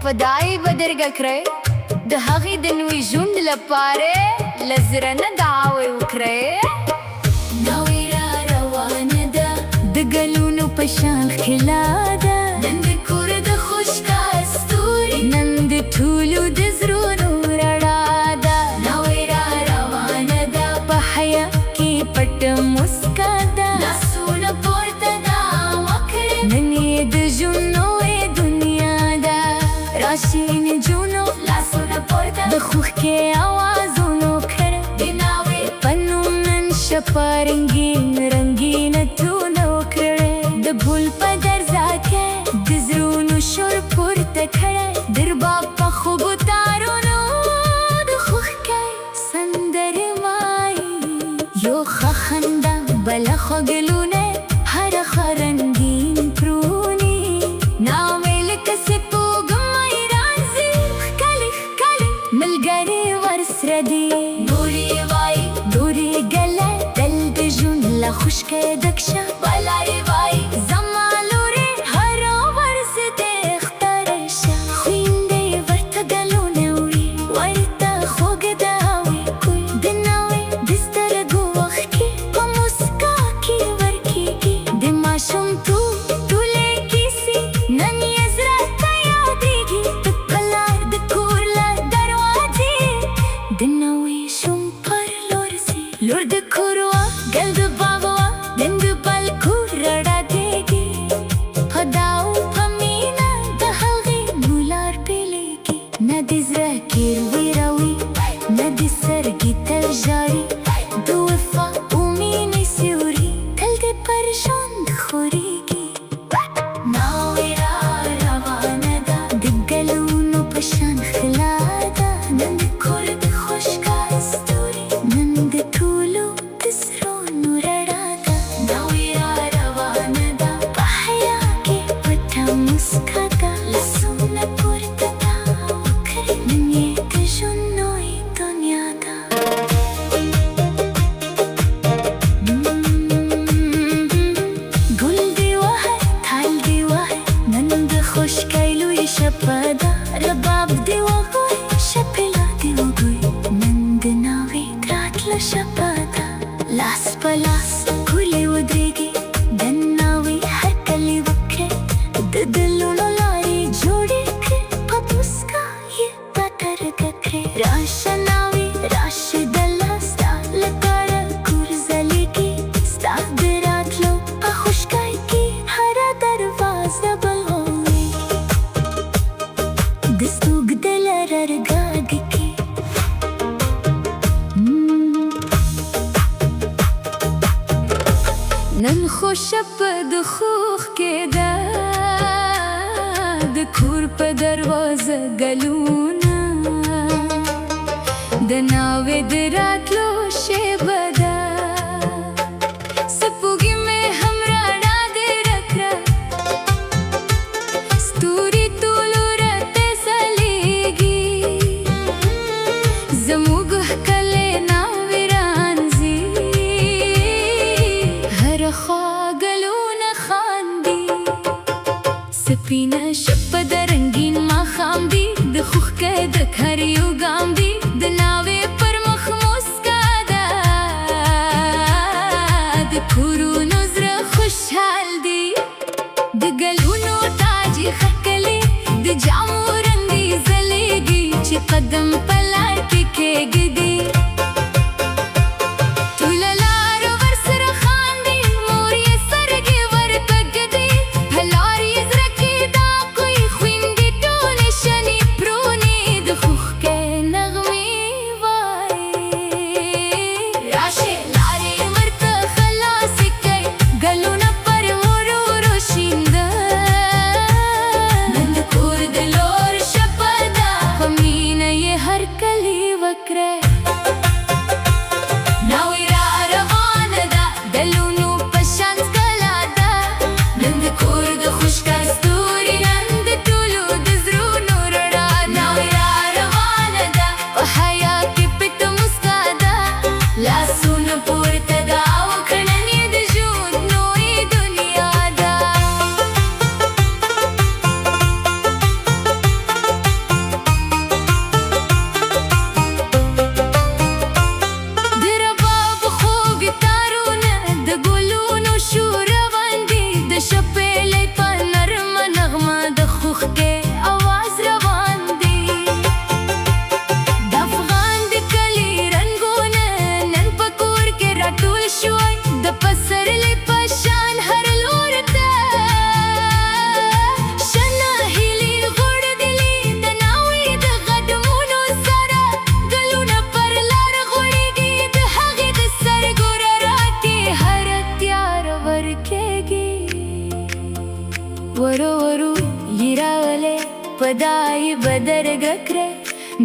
فداي بدرجة كري ده هغي دنوي جون لباري لزرنا دعوي وكري نويرا روانة ده قالونو بشان خلادة نند كورد خوشكا استوري نند طولو دزرونو رڑادا نويرا روانة ده بحيا كي پت مسكادا ناسونا پورتا دا وكري ننيد جونو راشين جونو لاسونا پورتا دخوخ के आवाज़ों कर दिनावे पन्नू मन शपारंगीन रंगीन तूनो करे दभुल पदर जाके दिजरूनु शोर पुरता खड़े दिरबा पखुब तारोनो दखुख के संदर माई यो खखंदा बला खगलूने हर खरंगीन प्रूनी नावेल कसे ملقري نوري واي دوري قلا دلب جون لا خشك دكشا بلاي واي زمالوري هرو ورزت اختارشا خوين دي ورتا قالونا وي ورتا خوق داوي كوي دناوي دسترقو وخكي ومسكاكي وركيكي دما شمتو تولي كيسي نن يزرتا ياديكي تقلار دكور لا دنوي شمبر لورسي لورد كوروا قلب بابوا دند بالكورر لاس کولې ودرېږي دناوي هر کلی وکړې د دلونو لارې جوړې کړې په موسکا یې بدرګه کړې راشه ناوې راشه د لاس ستا لپاره کور ځلېږي ستا د راتلو په خوشکای کې هره دروازه بلغوي د ستوګدې لره رګاږي کې نن خو شپه د خوښ کېده د کور په دروازه ګلونه د ناوې د راتلو شیبه ده سپوږی مې هم راڼا دې راکړه ستوري ټولو راته ځلېږي زموږ ښکلې ناوې رانځي هره خوا ګلونه خاندي سپینه شپه د رنګین ماښام دی د خوښکۍ د هر یو ګام دی د ناوې پر مخ موسکا ده د کورونو زړه خوشحال دی د ګلونو تاج یې ښکلی د جامو رنګ یې ځلېږي چې قدم په لار کې کېږدي ټوله لار ورسره خاندي مور یې سترګې ورته ږدي په لار یې زړه کې دا کوي خویندې ټولې شنې پرونې د خوښکۍ نغمې وایي راشئ لارې ورته خلاصې کړئ ګلونه پر ورو ورو شینده نن د کور د لور شپه ده په مینه یې هر کلی وکړئ ناوې را روانه ده د لونو په شان ښکلا ده نن د کور د خوشکۍ ستوري نن د ټولو د زړونو رڼا ناوې را روانه ده په حیا کې پټه موسکا ده لاسونه پورته دعا وکړه نن یې د ژوند نوې دنیا ده د رباب خوږ تارونه د ګلونو شور روان دي د شپېلۍ په نرمه نغمه د خوښکۍ اواز روان دی د افغان د کلي رنګونه نن په کور کې راټول شوی د پسرلي په شان هر لور ته شنه هیلې غوړېدلې د ناوې د قدمونو سره ګلونه پر لار غوړېږي د هغې د سترګو رڼا کې هره تیاره ورکېږي ورو ورو یې راولې په دا یې بدرګه کړې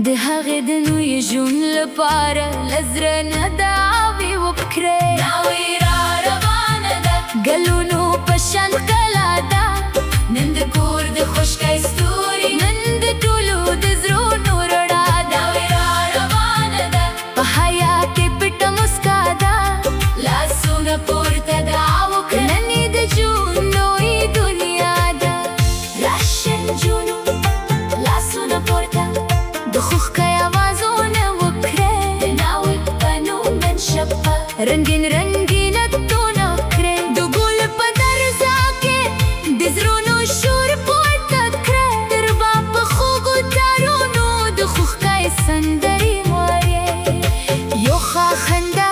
د هغې د نوي ژوند لپاره له زړه نه دعاوې وکړې ناوې را روانه ده ګلونو په شان ښکلا ده نن د کور د خوشکۍ ستوري نن د ټولو د زړونو رڼا ناوې را روانه ده په حیا کې پټه موسکا ده لاسونه پورته دعا وکړه نن یې د ژوند نوې دنیا ده راشه نجونو لاسونه پورته د خوښکۍ اوازونه وکړئ د ناوې په نوم نن شپه رنګین رنګین عطرونه کړئ د ګل په درزا کې د زړونو شور پورته کړئ د رباب په خوږو تارونو د خوښکۍ سندرې وایئ یو ښه خندا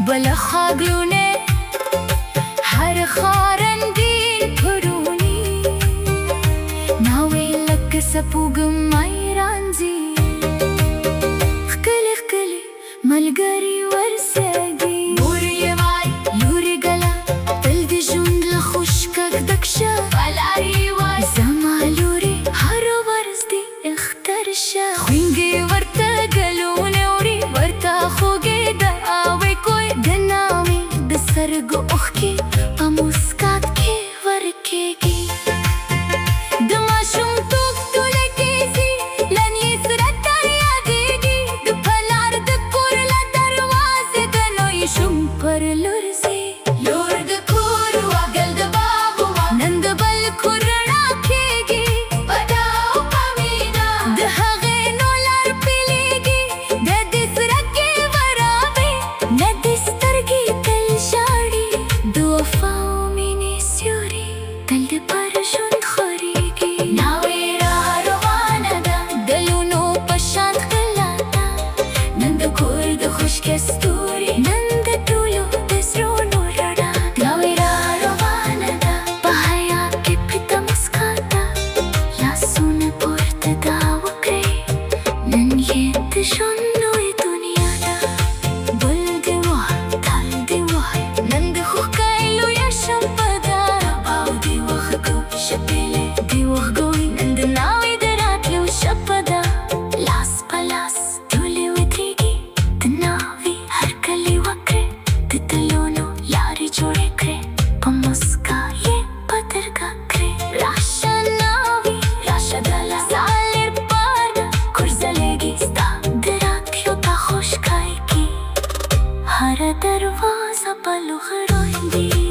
بله ښه ګلونه هر ښه رنګین پرونې ناوې لکه سپوږمۍ رانځي ښکلې ښکلې ملګري ورسېږي مور یې وایي لور یې ګله تل د ژوند له خوشکک ډک شه په لار یې وایي زما لورې هره ورځ دې اختر شه خویندې ورته ګلونه وړي ورته خوږې دعاوې کوي د ناوې د سترګو اوښکې په موسکا کې ورکېږي د ماشومتوب ټوله کیسې نن یې سره تر یادېږي د په لار د کور له دروازې د نوي شوم پر لور ځي لور د کور وه ګل د باغ وه نن د بل کور رڼا کېږي په دا او په مینه د هغې نو لار پیلېږي د دې سره کې ورابې نه دې سترګې تل خلو خروح دي